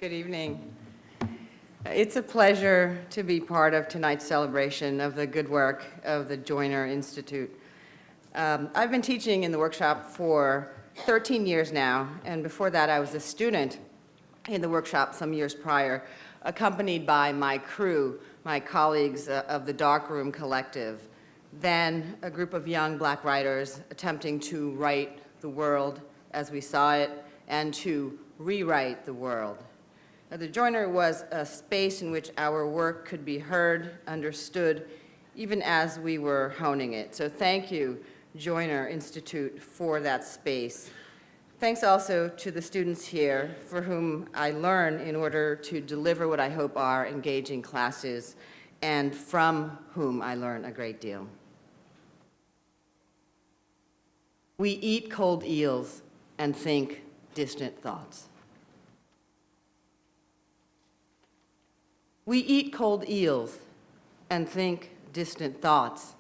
Good evening. It's a pleasure to be part of tonight's celebration of the good work of the Joyner Institute. I've been teaching in the workshop for 13 years now, and before that I was a student in the workshop some years prior, accompanied by my crew, my colleagues of the Darkroom Collective, then a group of young black writers attempting to write the world as we saw it and to rewrite the world. The Joyner was a space in which our work could be heard, understood, even as we were honing it. So thank you, Joyner Institute, for that space. Thanks also to the students here for whom I learn in order to deliver what I hope are engaging classes and from whom I learn a great deal. We eat cold eels and think distant thoughts. We eat cold eels and think distant thoughts,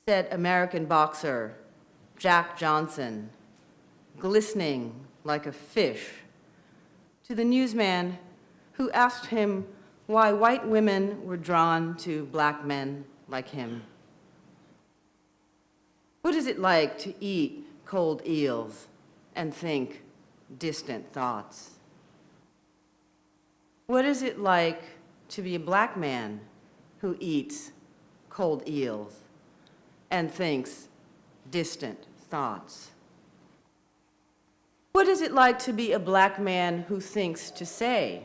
said American boxer Jack Johnson, glistening like a fish, to the newsman who asked him why white women were drawn to black men like him. What is it like to eat cold eels and think distant thoughts? What is it like to be a black man who eats cold eels and thinks distant thoughts? What is it like to be a black man who thinks to say,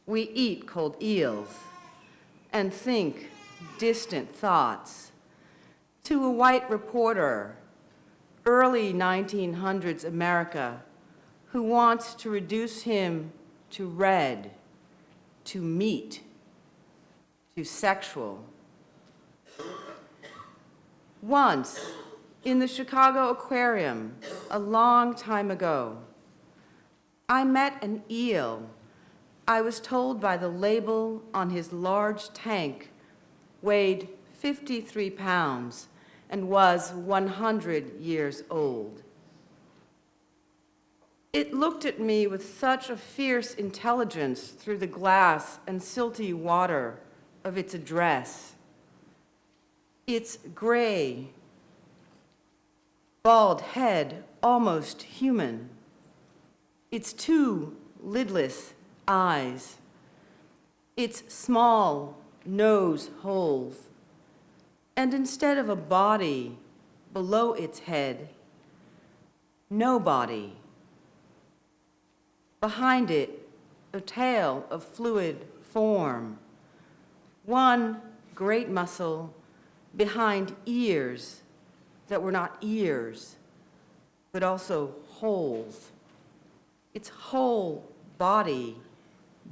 we eat cold eels and think distant thoughts, to a white reporter, early 1900s America, who wants to reduce him to red, to meat, to sexual? Once, in the Chicago Aquarium, a long time ago, I met an eel. I was told by the label on his large tank weighed 53 pounds and was 100 years old. It looked at me with such a fierce intelligence through the glass and silty water of its address. Its gray, bald head, almost human. Its two lidless eyes. Its small nose holes. And instead of a body below its head, no body. Behind it, a tail of fluid form. One great muscle behind ears that were not ears, but also holes. Its whole body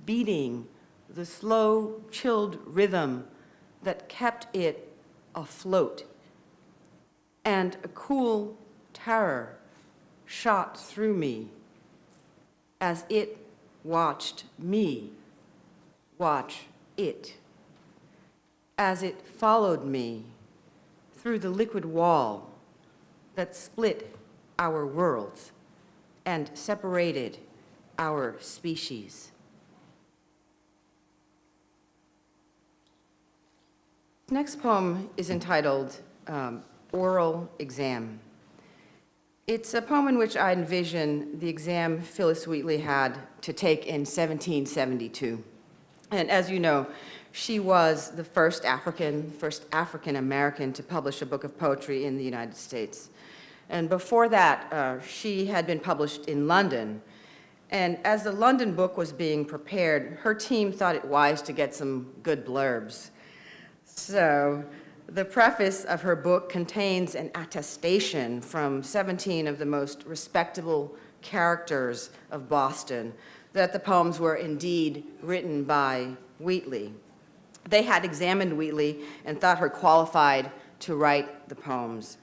beating the slow, chilled rhythm that kept it afloat. And a cool terror shot through me as it watched me watch it, as it followed me through the liquid wall that split our worlds and separated our species. Next poem is entitled Oral Exam. It's a poem in which I envision the exam Phyllis Wheatley had to take in 1772. And as you know, she was the first African American to publish a book of poetry in the United States. And before that, she had been published in London. And as the London book was being prepared, her team thought it wise to get some good blurbs. So the preface of her book contains an attestation from 17 of the most respectable characters of Boston that the poems were indeed written by Wheatley. They had examined Wheatley and thought her qualified to write the poems.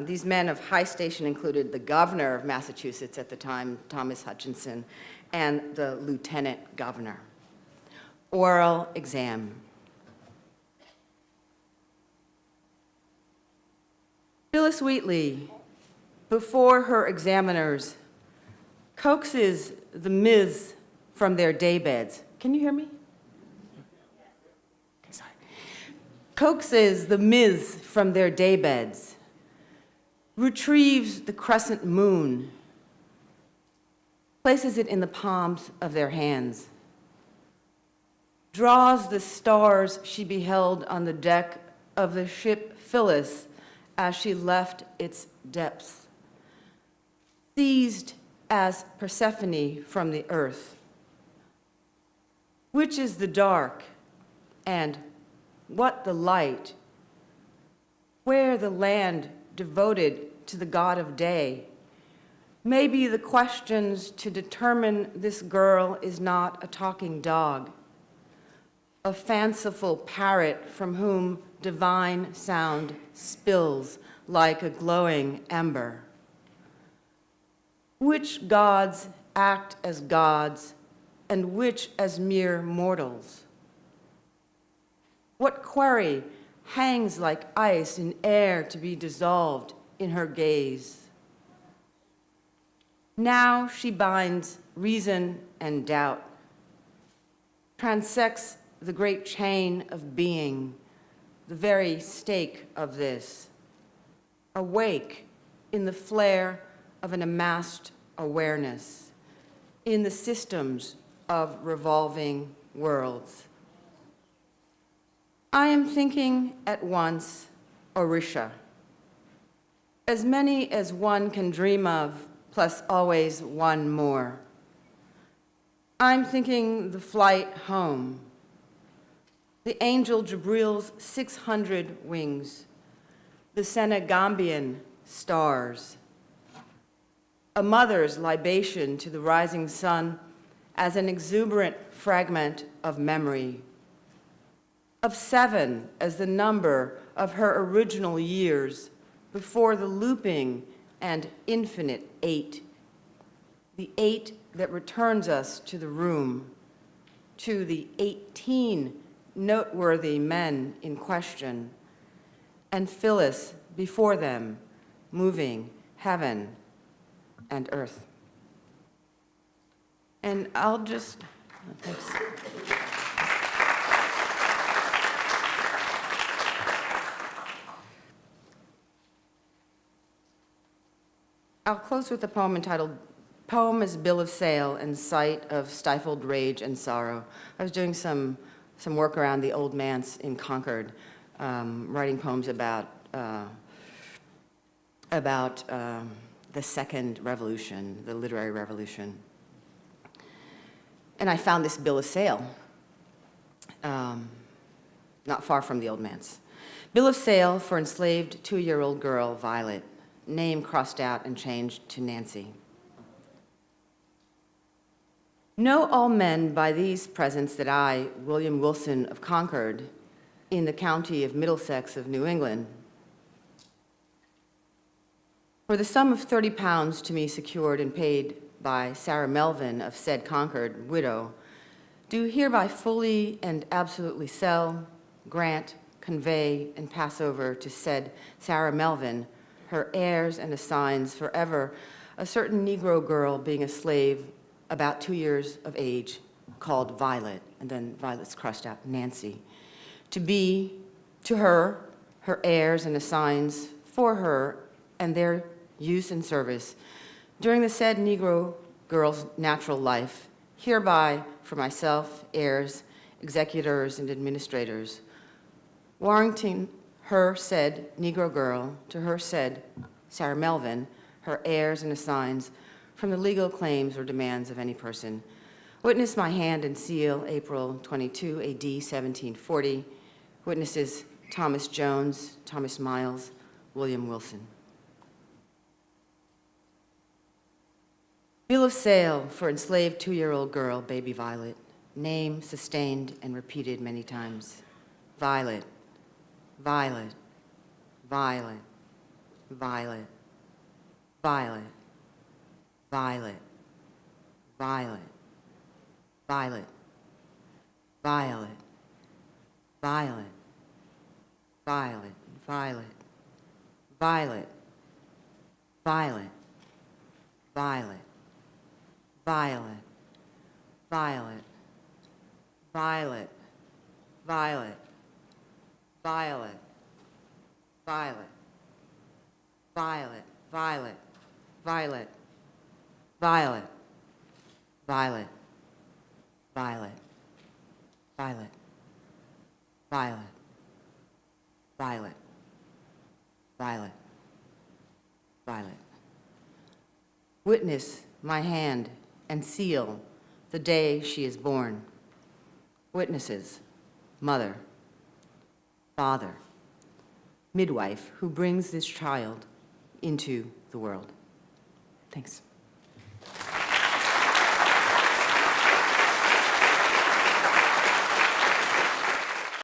These men of high station included the governor of Massachusetts at the time, Thomas Hutchinson, and the lieutenant governor. Oral exam. Phyllis Wheatley, before her examiners, coaxes the Ms. from their daybeds. Can you hear me? Okay, sorry. Coaxes the myths from their daybeds, retrieves the crescent moon, places it in the palms of their hands, draws the stars she beheld on the deck of the ship Phyllis as she left its depths, seized as Persephone from the earth. Which is the dark, and what the light? Where the land devoted to the god of day? Maybe the questions to determine this girl is not a talking dog, a fanciful parrot from whom divine sound spills like a glowing ember. Which gods act as gods and which as mere mortals? What quarry hangs like ice in air to be dissolved in her gaze? Now she binds reason and doubt, transects the great chain of being, the very stake of this, awake in the flare of an amassed awareness, in the systems of revolving worlds. I am thinking at once Orisha, as many as one can dream of, plus always one more. I'm thinking the flight home, the angel Jibril's 600 wings, the Senegambian stars, a mother's libation to the rising sun as an exuberant fragment of memory, of 7 as the number of her original years before the looping and infinite 8, the 8 that returns us to the room, to the 18 noteworthy men in question, and Phyllis before them, moving heaven and earth. And I'll just, thanks. I'll close with a poem entitled Poem as Bill of Sale and Sight of Stifled Rage and Sorrow. I was doing some work around the old manse in Concord, writing poems about the second revolution, the literary revolution. And I found this bill of sale, not far from the old manse. Bill of sale for enslaved 2-year-old girl, Violet, name crossed out and changed to Nancy. Know all men by these presents that I, William Wilson of Concord, in the county of Middlesex of New England, for the sum of 30 pounds to me secured and paid by Sarah Melvin of said Concord, widow, do hereby fully and absolutely sell, grant, convey, and pass over to said Sarah Melvin, her heirs and assigns forever, a certain Negro girl being a slave about 2 years of age, called Violet, and then Violet's crossed out, Nancy, to be to her, her heirs and assigns for her and their use and service during the said Negro girl's natural life, hereby for myself, heirs, executors, and administrators, warranting her said Negro girl to her said Sarah Melvin, her heirs and assigns from the legal claims or demands of any person. Witness my hand and seal, April 22, AD 1740. Witnesses Thomas Jones, Thomas Miles, William Wilson. Bill of sale for enslaved 2-year-old girl, baby Violet. Name sustained and repeated many times. Violet, Violet, Violet, Violet, Violet, Violet, Violet, Violet, Violet, Violet, Violet, Violet, Violet, Violet, Violet, Violet, violet, violet, violet, violet, violet, violet, violet, violet, violet, violet, violet, violet, violet, violet, violet, violet. Witness my hand and seal the day she is born. Witnesses, mother, father, midwife who brings this child into the world. Thanks.